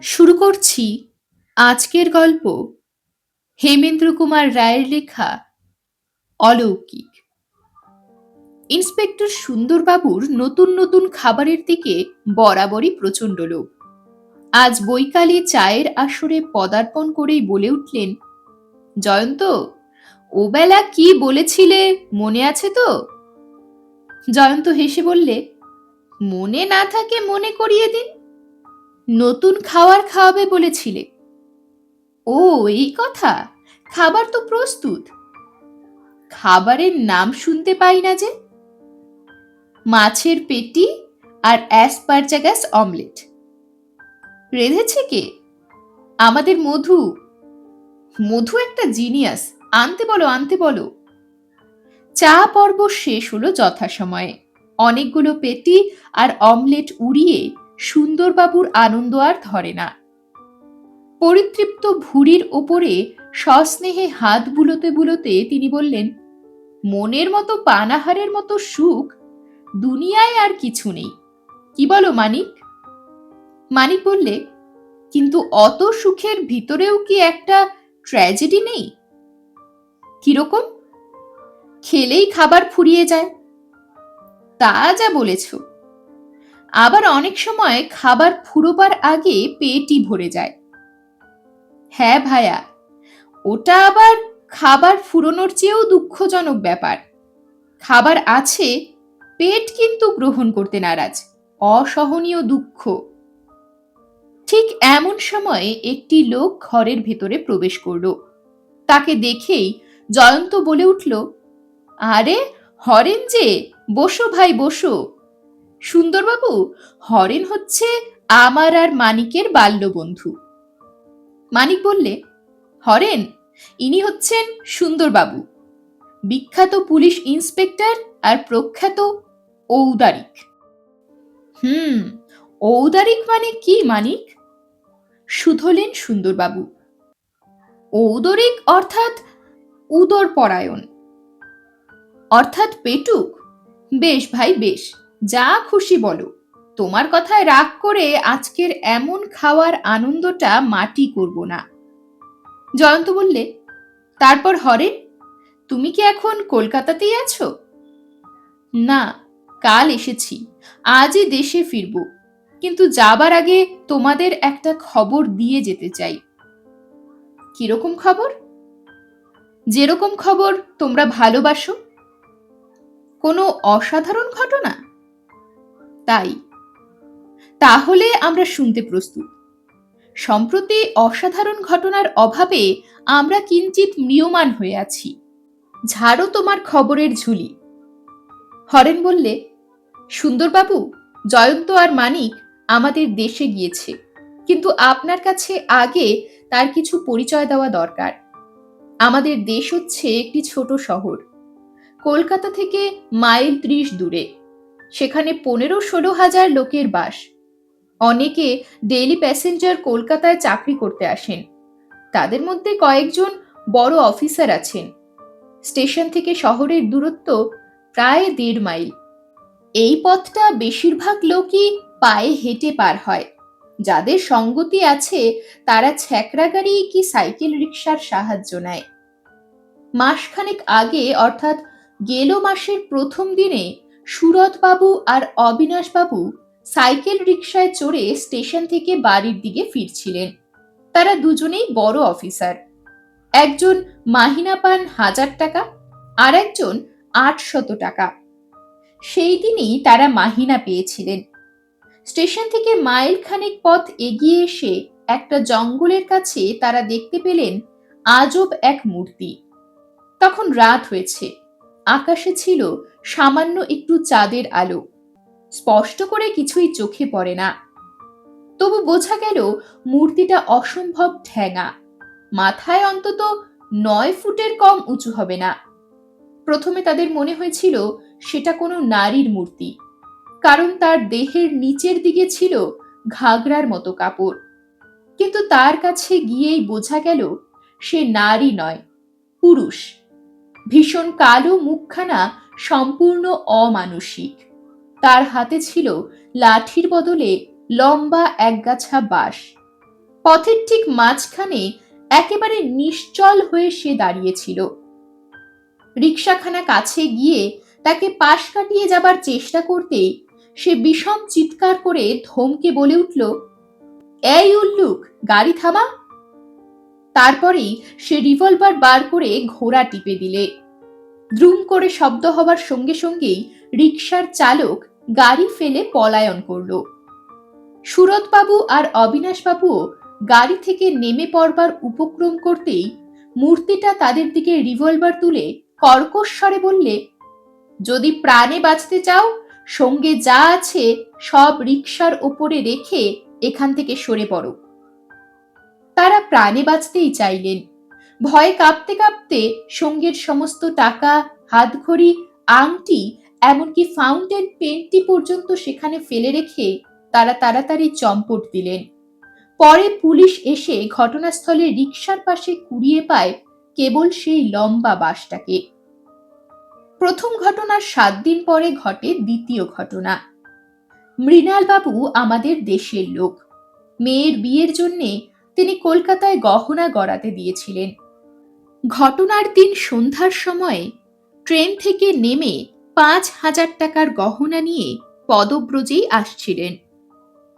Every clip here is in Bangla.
শুরু করছি আজকের গল্প হেমেন্দ্র কুমার রায়ের লেখা অলৌকিক। ইন্সপেক্টর সুন্দরবাবুর নতুন নতুন খাবারের দিকে বরাবরই প্রচণ্ড লোভ। আজ বৈকালে চায়ের আসরে পদার্পণ করেই বলে উঠলেন, জয়ন্ত, ওবেলা কি বলেছিলে মনে আছে তো? জয়ন্ত হেসে বললে, মনে না থাকে মনে করিয়ে দিন। নতুন খাবার খাওয়াবে বলেছিলে। ও, এই কথা। খাবার তো প্রস্তুত। খাবারের নাম শুনতে পাই না যে। মাছের পেটি আর অ্যাসপারজাগাস অমলেট। রেঁধেছে কে? আমাদের মধু। মধু একটা জিনিয়াস। আনতে বলো, আনতে বলো। চা পর্ব শেষ হলো যথাসময়ে। অনেকগুলো পেটি আর অমলেট উড়িয়ে সুন্দরবাবুর আনন্দ আর ধরে না। পরিতৃপ্ত ভুঁড়ির ওপরে সস্নেহে হাত বুলোতে বুলোতে তিনি বললেন, মনের মতো পানাহারের মতো সুখ দুনিয়ায় আর কিছু নেই। কি বলো মানিক? মানিক বললে, কিন্তু অত সুখের ভিতরেও কি একটা ট্র্যাজেডি নেই? কিরকম? খেলেই খাবার ফুরিয়ে যায়। তা যা বলেছ। আবার অনেক সময় খাবার ফুরোবার আগে পেটই ভরে যায়। হ্যাঁ ভায়া, ওটা আবার খাবার ফুরোনোর চেয়েও দুঃখজনক ব্যাপার। খাবার আছে, পেট কিন্তু গ্রহণ করতে নারাজ। অসহনীয় দুঃখ। ঠিক এমন সময়ে একটি লোক ঘরের ভেতরে প্রবেশ করল। তাকে দেখেই জয়ন্ত বলে উঠল, আরে হরেন যে, বসো ভাই বসো। সুন্দরবাবু, হরেন হচ্ছে আমার আর মানিকের বাল্যবন্ধু। মানিক বললে, হরেন, ইনি হচ্ছেন সুন্দরবাবু, বিখ্যাত পুলিশ ইন্সপেক্টর আর প্রখ্যাত ঔদারিক। ঔদারিক মানে কি মানিক? শুধলেন সুন্দরবাবু। ঔদরিক অর্থাৎ উদর পরায়ণ, অর্থাৎ পেটুক। বেশ ভাই বেশ, যা খুশি বলো। তোমার কথায় রাগ করে আজকের এমন খাওয়ার আনন্দটা মাটি করব না। জয়ন্ত বললে, তারপর হরেন, তুমি কি এখন কলকাতাতেই আছো? না, কাল এসেছি, আজই দেশে ফিরব। কিন্তু যাবার আগে তোমাদের একটা খবর দিয়ে যেতে চাই। কিরকম খবর? যেরকম খবর তোমরা ভালোবাসো। কোনো অসাধারণ ঘটনা? তাই। তাহলে আমরা শুনতে প্রস্তুত। সম্প্রতি অসাধারণ ঘটনার অভাবে আমরা কিঞ্চিত ম্রিয়মাণ হয়ে আছি। ঝাড়ো তোমার খবরের ঝুলি। হরেন বললে, সুন্দরবাবু, জয়ন্ত আর মানিক আমাদের দেশে গিয়েছে, কিন্তু আপনার কাছে আগে তার কিছু পরিচয় দেওয়া দরকার। আমাদের দেশ হচ্ছে একটি ছোট শহর, কলকাতা থেকে মাইল ৩০ দূরে। সেখানে ১৫-১৬ হাজার লোকের বাস। অনেকে ডেইলি প্যাসেঞ্জার কলকাতায় চাকরি করতে আসেন। তাদের মধ্যে কয়েকজন বড় অফিসার আছেন। স্টেশন থেকে শহরের দূরত্ব প্রায় ১.৫ মাইল। এই পথটা বেশিরভাগ লোকই পায়ে হেঁটে পার হয়। যাদের সঙ্গতি আছে তারা ছ্যাঁকড়া গাড়ি কি সাইকেল রিকশার সাহায্য নেয়। মাসখানেক আগে, অর্থাৎ গেল মাসের প্রথম দিনে, সুরতবাবু আর অবিনাশবাবু সাইকেল রিকশায় চড়ে স্টেশন থেকে বাড়ির দিকে ফিরছিলেন। তারা দুজনেই বড় অফিসার। একজন মাহিনা পান ১,০০০ টাকা, আর একজন ৮০০ টাকা। সেই দিনই তারা মাহিনা পেয়েছিলেন। স্টেশন থেকে মাইল খানেক পথ এগিয়ে এসে একটা জঙ্গলের কাছে তারা দেখতে পেলেন আজব এক মূর্তি। তখন রাত হয়েছে। আকাশে ছিল সামান্য একটু চাঁদের আলো। স্পষ্ট করে কিছুই চোখে পড়ে না, তবু বোঝা গেল মূর্তিটা অসম্ভব ঠ্যাঙা। মাথায় অন্তত ৯ ফুটের কম উঁচু হবে না। প্রথমে তাদের মনে হয়েছিল সেটা কোনো নারীর মূর্তি, কারণ তার দেহের নিচের দিকে ছিল ঘাগরার মতো কাপড়। কিন্তু তার কাছে গিয়েই বোঝা গেল সে নারী নয়, পুরুষ। ভীষণ কালো মুখখানা সম্পূর্ণ অমানুষিক। তার হাতে ছিল লাঠির বদলে লম্বা একগাছা বাঁশ। পথের ঠিক মাঝখানে একেবারে নিশ্চল হয়ে সে দাঁড়িয়েছিল। রিকশাখানা কাছে গিয়ে তাকে পাশ কাটিয়ে যাবার চেষ্টা করতেই সে বিষম চিৎকার করে ধমকে বলে উঠল, এই উল্লুক, গাড়ি থামা। তারপরেই সে রিভলভার বার করে ঘোড়া টিপে দিলে। দ্রুম করে শব্দ হবার সঙ্গে সঙ্গেই রিকশার চালক গাড়ি ফেলে পলায়ন করল। সুরতবাবু আর অবিনাশবাবুও গাড়ি থেকে নেমে পড়বার উপক্রম করতেই মূর্তিটা তাদের দিকে রিভলভার তুলে কর্কশ স্বরে বললে, যদি প্রাণে বাঁচতে চাও, সঙ্গে যা আছে সব রিকশার ওপরে রেখে এখান থেকে সরে পড়ো। তারা প্রাণে বাঁচতেই চাইলেন। ভয়ে কাঁপতে কাঁপতে সঙ্গের সমস্ত টাকা, হাতঘড়ি, আংটি, এমনকি ফাউন্টেন পেনটি পর্যন্ত সেখানে ফেলে রেখে তারা তাড়াতাড়ি চম্পট দিলেন। পরে পুলিশ এসে ঘটনাস্থলে রিকশার পাশে কুড়িয়ে পায় কেবল সেই লম্বা বাসটাকে। প্রথম ঘটনার 7 দিন পরে ঘটে দ্বিতীয় ঘটনা। মৃণালবাবু আমাদের দেশের লোক। মেয়ের বিয়ের জন্যে তিনি কলকাতায় গহনা গড়াতে দিয়েছিলেন। ঘটনার দিন সন্ধ্যার সময়ে ট্রেন থেকে নেমে 5,000 টাকার গহনা নিয়ে পদব্রজেই আসছিলেন।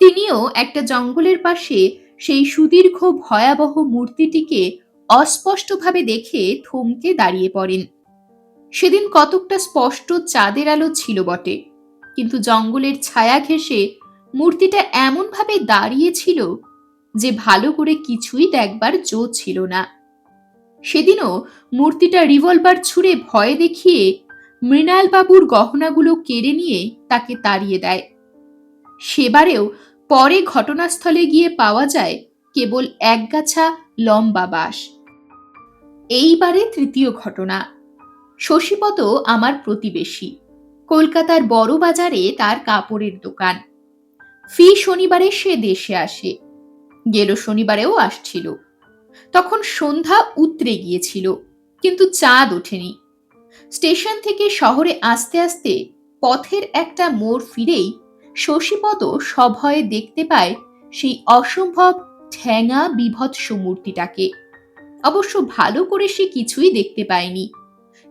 তিনিও একটা জঙ্গলের পাশে সেই সুদীর্ঘ ভয়াবহ মূর্তিটিকে অস্পষ্টভাবে দেখে থমকে দাঁড়িয়ে পড়েন। সেদিন কতকটা স্পষ্ট চাঁদের আলো ছিল বটে, কিন্তু জঙ্গলের ছায়া ঘেঁষে মূর্তিটা এমনভাবে দাঁড়িয়েছিল যে ভালো করে কিছুই দেখবার জো ছিল না। সেদিনও মূর্তিটা রিভলভার ছুঁড়ে ভয় দেখিয়ে মৃণালবাবুর গহনাগুলো কেড়ে নিয়ে তাকে তাড়িয়ে দেয়। সেবারেও পরে ঘটনাস্থলে গিয়ে পাওয়া যায় কেবল একগাছা লম্বা বাঁশ। এইবারে তৃতীয় ঘটনা। শশীপদ আমার প্রতিবেশী। কলকাতার বড় বাজারে তার কাপড়ের দোকান। ফি শনিবারে সে দেশে আসে। গেল শনিবারেও আসছিল। তখন সন্ধ্যা উতরে গিয়েছিল, কিন্তু চাঁদ ওঠেনি। স্টেশন থেকে শহরে আসতে আসতে পথের একটা মোড় ফিরেই শশীপদ সভয়ে দেখতে পায় সেই অসম্ভব ঠ্যাঙা বিভৎস মূর্তিটাকে। অবশ্য ভালো করে সে কিছুই দেখতে পায়নি,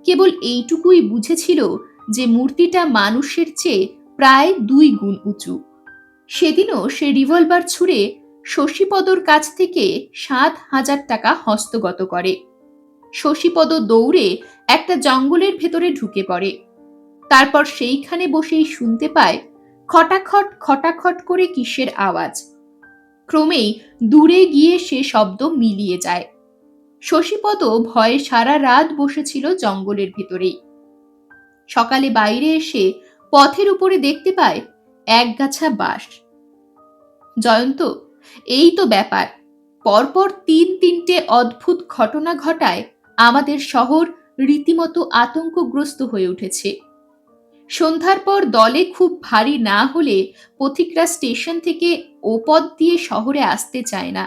কেবল এইটুকুই বুঝেছিল যে মূর্তিটা মানুষের চেয়ে প্রায় 2 গুণ উঁচু। সেদিনও সে রিভলভার ছুঁড়ে শশীপদর কাছ থেকে 7,000 টাকা হস্তগত করে। শশীপদ দৌড়ে একটা জঙ্গলের ভেতরে ঢুকে পড়ে। তারপর সেইখানে বসেই শুনতে পায় খটাখট খটাখট করে কিসের আওয়াজ। ক্রমেই দূরে গিয়ে সে শব্দ মিলিয়ে যায়। শশীপদ ভয়ে সারা রাত বসেছিল জঙ্গলের ভেতরেই। সকালে বাইরে এসে পথের উপরে দেখতে পায় একগাছা বাঁশ। জয়ন্ত, এই তো ব্যাপার। পরপর 3-3টে অদ্ভুত ঘটনা ঘটায় আমাদের শহর রীতিমতো আতঙ্কগ্রস্ত হয়ে উঠেছে। সন্ধ্যার পর দলে খুব ভারী না হলে পথিকরা স্টেশন থেকে ওপথ দিয়ে শহরে আসতে চায় না।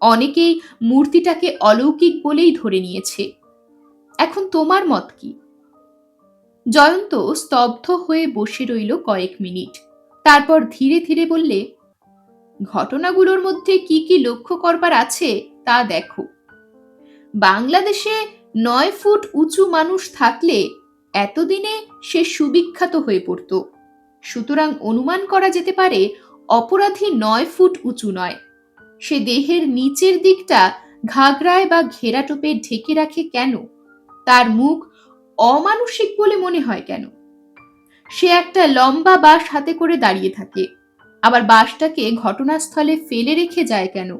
অনেকেই মূর্তিটাকে অলৌকিক বলেই ধরে নিয়েছে। এখন তোমার মত কি? জয়ন্ত স্তব্ধ হয়ে বসে রইল কয়েক মিনিট। তারপর ধীরে ধীরে বললে, ঘটনাগুলোর মধ্যে কি কি লক্ষ্য করবার আছে তা দেখো। বাংলাদেশে 9 ফুট উঁচু মানুষ থাকলে এতদিনে সে সুবিখ্যাত হয়ে পড়ত। সুতরাং অনুমান করা যেতে পারে অপরাধী 9 ফুট উঁচু নয়। সে দেহের নিচের দিকটা ঘাগরায় বা ঘেরাটোপে ঢেকে রাখে কেন? তার মুখ অমানুষিক বলে মনে হয় কেন? সে একটা লম্বা বাঁশ হাতে করে দাঁড়িয়ে থাকে, আবার বাঁশটাকে ঘটনাস্থলে ফেলে রেখে যায় কেন?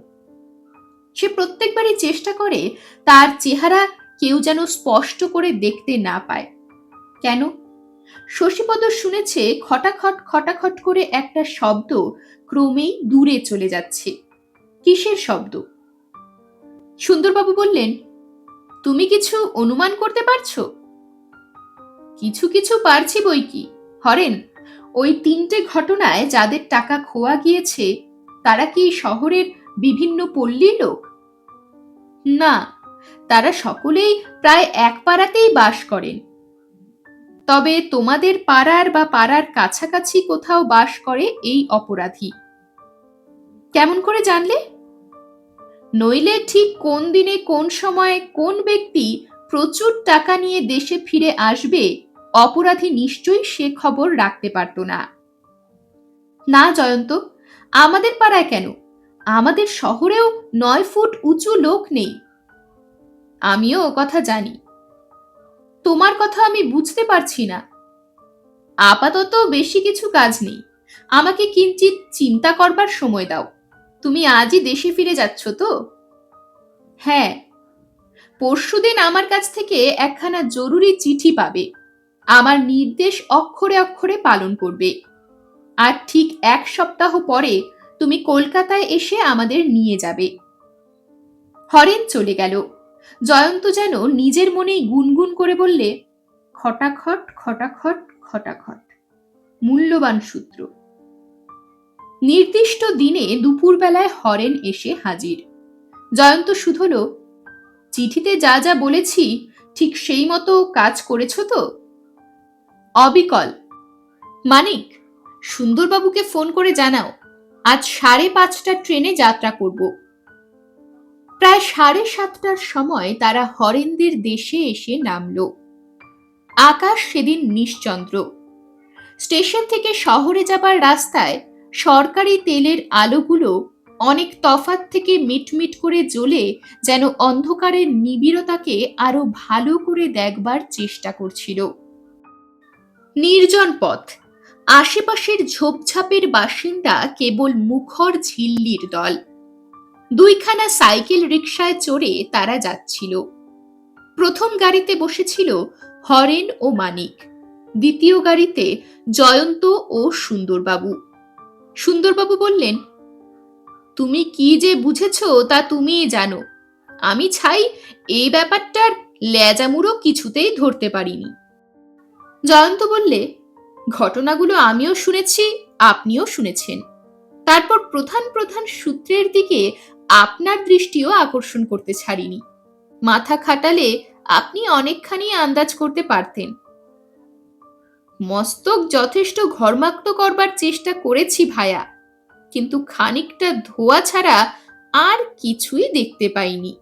সে প্রত্যেকবারই চেষ্টা করে তার চেহারা কেউ যেন স্পষ্ট করে দেখতে না পায়। কেন? শশীপদ শুনেছে খটাখট খটাখট করে একটা শব্দ ক্রমেই দূরে চলে যাচ্ছে। কিসের শব্দ? সুন্দরবাবু বললেন, তুমি কিছু অনুমান করতে পারছো? কিছু কিছু পারছি বই কি। হরেন, ওই 3টে ঘটনায় যাদের টাকা খোয়া গিয়েছে তারা কি শহরের বিভিন্ন পল্লীর লোক? না, তারা সকলেই প্রায় এক পাড়াতেই বাস করেন। তবে তোমাদের পাড়ার বা পাড়ার কাছাকাছি কোথাও বাস করে এই অপরাধী। কেমন করে জানলে? নইলে ঠিক কোন দিনে কোন সময়ে কোন ব্যক্তি প্রচুর টাকা নিয়ে দেশে ফিরে আসবে, অপরাধী নিশ্চয়ই সে খবর রাখতে পারত না। না জয়ন্ত, আমাদের পাড়ায় কেন, আমাদের শহরেও 9 ফুট উঁচু লোক নেই। আমিও ও কথা জানি, তোমার কথা আমি বুঝতে পারছি না। আপাতত বেশি কিছু কাজ নেই, আমাকে কিঞ্চিত চিন্তা করবার সময় দাও। তুমি আজই দেশে ফিরে যাচ্ছ তো? হ্যাঁ, পরশুদিন আমার কাছ থেকে একখানা জরুরি চিঠি পাবে, আমার নির্দেশ অক্ষরে অক্ষরে পালন করবে। আর ঠিক 1 সপ্তাহ পরে তুমি কলকাতায় এসে আমাদের নিয়ে যাবে। হরেন চলে গেল। জয়ন্ত যেন নিজের মনেই গুনগুন করে বললে, খটাখট খটাখট খটাখট, মূল্যবান সূত্র। নির্দিষ্ট দিনে দুপুরবেলায় হরেন এসে হাজির। জয়ন্ত শুধল, চিঠিতে যা যা বলেছি ঠিক সেই মতো কাজ করেছ তো? অবিকল। মানিক, সুন্দরবাবুকে ফোন করে জানাও আজ 5:30টার ট্রেনে যাত্রা করব। প্রায় 7:30টার সময় তারা হরেনদের দেশে এসে নামল। আকাশ সেদিন নিশ্চন্দ্র। স্টেশন থেকে শহরে যাবার রাস্তায় সরকারি তেলের আলোগুলো অনেক তফাৎ থেকে মিটমিট করে জ্বলে যেন অন্ধকারের নিবিড়তাকে আরো ভালো করে দেখবার চেষ্টা করছিল। নির্জন পথ, আশেপাশের ঝোপঝাপের বাসিন্দা কেবল মুখর ঝিল্লির দল। 2খানা সাইকেল রিকশায় চড়ে তারা যাচ্ছিল। প্রথম গাড়িতে বসেছিল হরেন ও মানিক, দ্বিতীয় গাড়িতে জয়ন্ত ও সুন্দরবাবু। সুন্দরবাবু বললেন, তুমি কি যে বুঝেছ তা তুমিই জানো, আমি ছাই এই ব্যাপারটার লেজামুড়ো কিছুতেই ধরতে পারিনি। জয়ন্ত বললে, ঘটনাগুলো আমিও শুনেছি, আপনিও শুনেছেন। তারপর প্রধান প্রধান সূত্রের দিকে আপনার দৃষ্টিও আকর্ষণ করতে ছাড়িনি। মাথা খাটালে আপনি অনেকখানি আন্দাজ করতে পারতেন। মস্তক যথেষ্ট ঘর্মাক্ত করবার চেষ্টা করেছি ভায়া, কিন্তু খানিকটা ধোয়া ছাড়া আর কিছুই দেখতে পাইনি।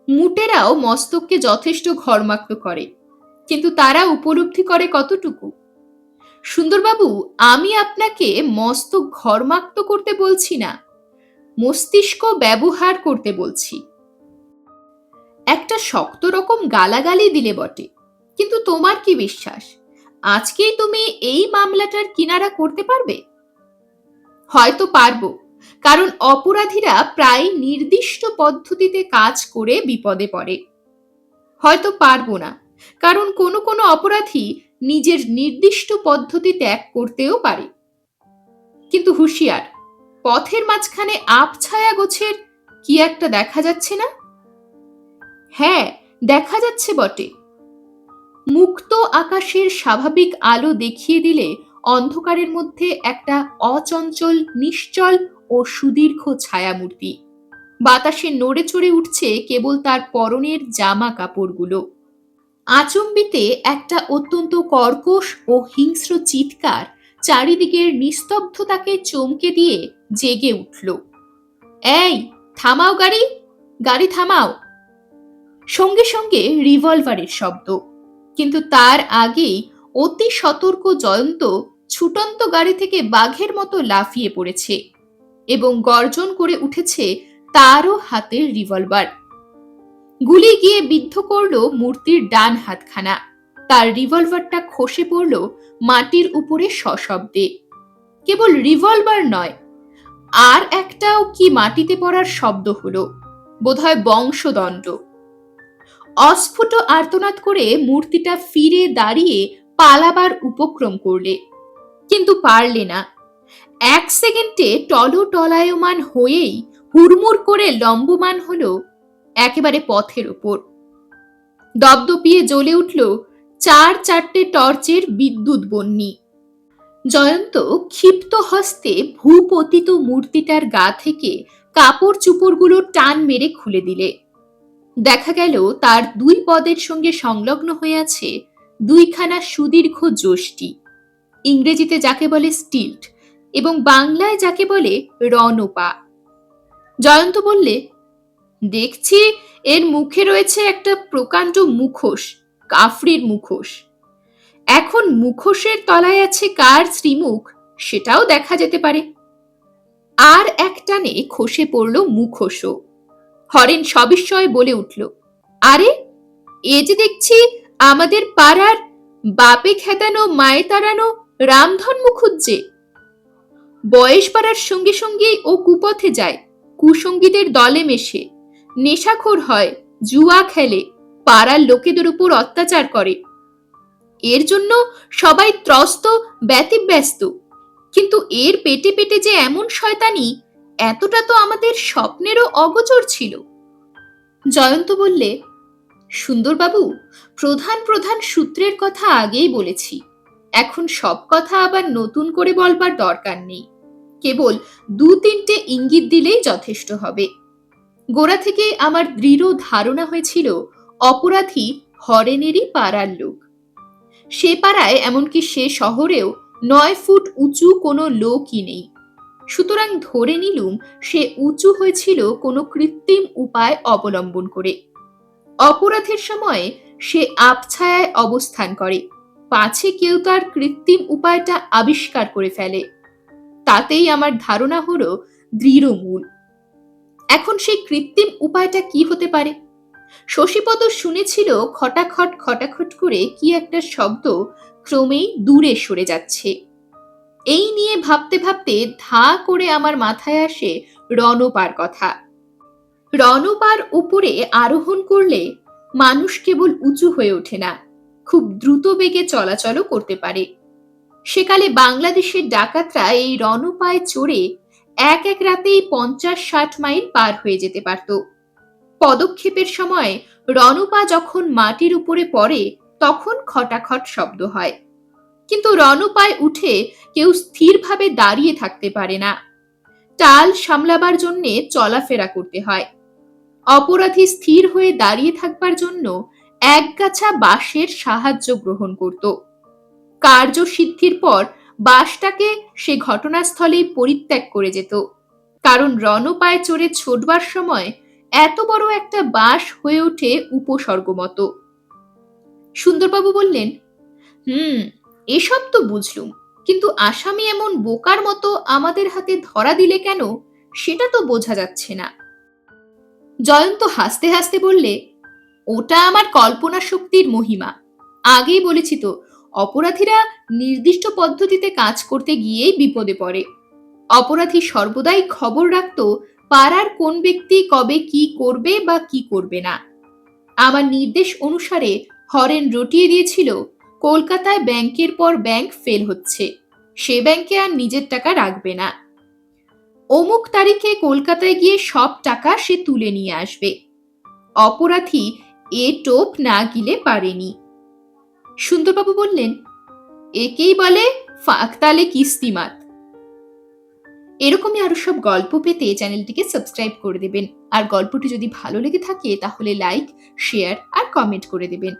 মুটেরাও মস্তককে যথেষ্ট ঘর্মাক্ত করে, কিন্তু তারা উপলব্ধি করে কতটুকু? সুন্দরবাবু, আমি আপনাকে মস্তক ঘর্মাক্ত করতে বলছি না, মস্তিষ্ক ব্যবহার করতে বলছি। একটা শক্ত রকম গালাগালি দিলে বটে, কিন্তু তোমার কি বিশ্বাস আজকেই তুমি এই মামলাটার কিনারা করতে পারবে? হয়তো পারবো, কারণ অপরাধীরা প্রায় নির্দিষ্ট পদ্ধতিতে কাজ করে বিপদে পড়ে। হয়তো পারবো না, কারণ কোনো কোনো অপরাধী নিজের নির্দিষ্ট পদ্ধতি ত্যাগ করতেও পারে। কিন্তু হুঁশিয়ার, পথের মাঝখানে আবছায়া গোছের কি একটা দেখা যাচ্ছে না? হ্যাঁ, দেখা যাচ্ছে বটে। মুক্ত আকাশের স্বাভাবিক আলো দেখিয়ে দিলে অন্ধকারের মধ্যে একটা অচঞ্চল, নিশ্চল ও সুদীর্ঘ ছায়ামূর্তি। বাতাসে নড়ে চড়ে উঠছে কেবল তার পরনের জামা কাপড়গুলো। আচম্বিতে একটা অত্যন্ত কর্কশ ও হিংস্র চিৎকার চারিদিকের নিস্তব্ধতাকে চমকে দিয়ে জেগে উঠল। এই, থামাও গাড়ি, গাড়ি থামাও। সঙ্গে সঙ্গে রিভলভারের শব্দ, কিন্তু তার আগেই অতি সতর্ক জয়ন্ত ছুটন্ত গাড়ি থেকে বাঘের মতো লাফিয়ে পড়েছে এবং গর্জন করে উঠেছে তারও হাতের রিভলভার। গুলি গিয়ে বিদ্ধ করল মূর্তির ডান হাতখানা। তার রিভলভারটা খসে পড়ল মাটির উপরে সশব্দে। কেবল রিভলভার নয়, আর একটাও কি মাটিতে পড়ার শব্দ হলো, বোধহয় বংশদণ্ড। অস্ফুট আর্তনাদ করে মূর্তিটা ফিরে দাঁড়িয়ে পালাবার উপক্রম করলে, কিন্তু পারলে না। 1 সেকেন্ডে টলটলায়মান হয়েই হুড়মুড় করে লম্বমান হলো একেবারে পথের ওপর। দপদপিয়ে জ্বলে উঠল 4-4টে টর্চের বিদ্যুৎ বন্যি। জয়ন্ত ক্ষিপ্ত হস্তে ভূপতিত মূর্তিটার গা থেকে কাপড় চুপড়গুলো টান মেরে খুলে দিলে। দেখা গেল তার 2 পদের সঙ্গে সংলগ্ন হয়ে আছে 2খানা সুদীর্ঘ যষ্টি, ইংরেজিতে যাকে বলে স্টিল্ট এবং বাংলায় যাকে বলে রণপা। জয়ন্ত বললে, দেখছি এর মুখে রয়েছে একটা প্রকাণ্ড মুখোশ, কাফরির মুখোশ। এখন মুখোশের তলায় আছে কার শ্রীমুখ সেটাও দেখা যেতে পারে। আর এক টানে খসে পড়ল মুখোশও। হরেন সবিস্ময়ে বলে উঠল, আরে এ যে দেখছি আমাদের পাড়ার বাপে খেদানো মায়ে তাড়ানো রামধন মুখুজ্জে। বয়স বাড়ার সঙ্গে সঙ্গেই ও কুপথে যায়, কুসঙ্গীদের দলে মেশে, নেশাখোর হয়, জুয়া খেলে, পাড়ার লোকেদের উপর অত্যাচার করে। এর জন্য সবাই ত্রস্ত ব্যতিব্যস্ত, কিন্তু এর পেটে পেটে যে এমন শয়তানি, এতটা তো আমাদের স্বপ্নেরও অগোচর ছিল। জয়ন্ত বললে, সুন্দরবাবু, প্রধান প্রধান সূত্রের কথা আগেই বলেছি, এখন সব কথা আবার নতুন করে বলবার দরকার নেই, কেবল দু তিনটে ইঙ্গিত দিলেই যথেষ্ট হবে। গোড়া থেকে আমার দৃঢ় ধারণা হয়েছিল অপরাধী হরেনেরই পাড়ার লোক। সে পাড়ায়, এমনকি সে শহরেও 9 ফুট উঁচু কোনো লোকই নেই। সুতরাং ধরে নিলুম সে উঁচু হয়েছিল কোনো কৃত্রিম উপায় অবলম্বন করে। অপরাধের সময় সে আবছায়ায় অবস্থান করে, পাছে কেউ তার কৃত্রিম উপায়টা আবিষ্কার করে ফেলে। তাতেই আমার ধারণা হলো দৃঢ়মূল। এখন সেই কৃত্রিম উপায়টা কি হতে পারে? শশীপদ শুনেছিল খটাখট খটাখট করে কি একটা শব্দ ক্রমেই দূরে সরে যাচ্ছে। এই নিয়ে ভাবতে ভাবতে ধা করে আমার মাথায় আসে রণপার কথা। রণপার উপরে আরোহণ করলে মানুষ কেবল উঁচু হয়ে ওঠে না, খুব দ্রুত বেগে চলাচলও করতে পারে। সেকালে বাংলাদেশের ডাকাতরা এই রণপায় চড়ে এক এক রাতেই 50-60 মাইল পার হয়ে যেতে পারত। পদক্ষেপের সময় রণপা যখন মাটির উপরে পড়ে তখন খটাখট শব্দ হয়, কিন্তু রণপায় উঠে কেউ স্থিরভাবে দাঁড়িয়ে থাকতে পারে না, টাল সামলাবার জন্য চলাফেরা করতে হয়। অপরাধী স্থির হয়ে দাঁড়িয়ে থাকবার জন্য একগাছা বাঁশের সাহায্য গ্রহণ করত। কার্যসিদ্ধির পর বাঁশটাকে সে ঘটনাস্থলেই পরিত্যাগ করে যেত, কারণ রণপায় চড়ে ছোটবার সময় এত বড় একটা বাঁশ হয়ে ওঠে উপসর্গ মতো। সুন্দরবাবু বললেন, এসব তো বুঝলুম, কিন্তু আসামি এমন বোকার মতো আমাদের হাতে ধরা দিলে কেন সেটা তো বোঝা যাচ্ছে না। জয়ন্ত হাসতে হাসতে বললে, ওটা আমার কল্পনা শক্তির মহিমা। আগেই বলেছি তো, অপরাধীরা নির্দিষ্ট পদ্ধতিতে কাজ করতে গিয়েই বিপদে পড়ে। অপরাধী সর্বদাই খবর রাখত পাড়ার কোন ব্যক্তি কবে কি করবে বা কি করবে না। আমার নির্দেশ অনুসারে হরেন রটিয়ে দিয়েছিল কলকাতায় ব্যাংকের পর ব্যাংক ফেল হচ্ছে, সে ব্যাংকে আর নিজের টাকা রাখবে না। অমুক তারিখে কলকাতায় গিয়ে সব টাকা সে তুলে নিয়ে আসবে। অপরাধী এ টোপ না গিলে পারেনি। সুন্দরবাবু বললেন, একেই বলে ফাঁকতালে কিস্তিমাত। এরকমই আরো সব গল্প পেতে চ্যানেলটিকে সাবস্ক্রাইব করে দেবেন, আর গল্পটি যদি ভালো লেগে থাকে তাহলে লাইক, শেয়ার আর কমেন্ট করে দেবেন।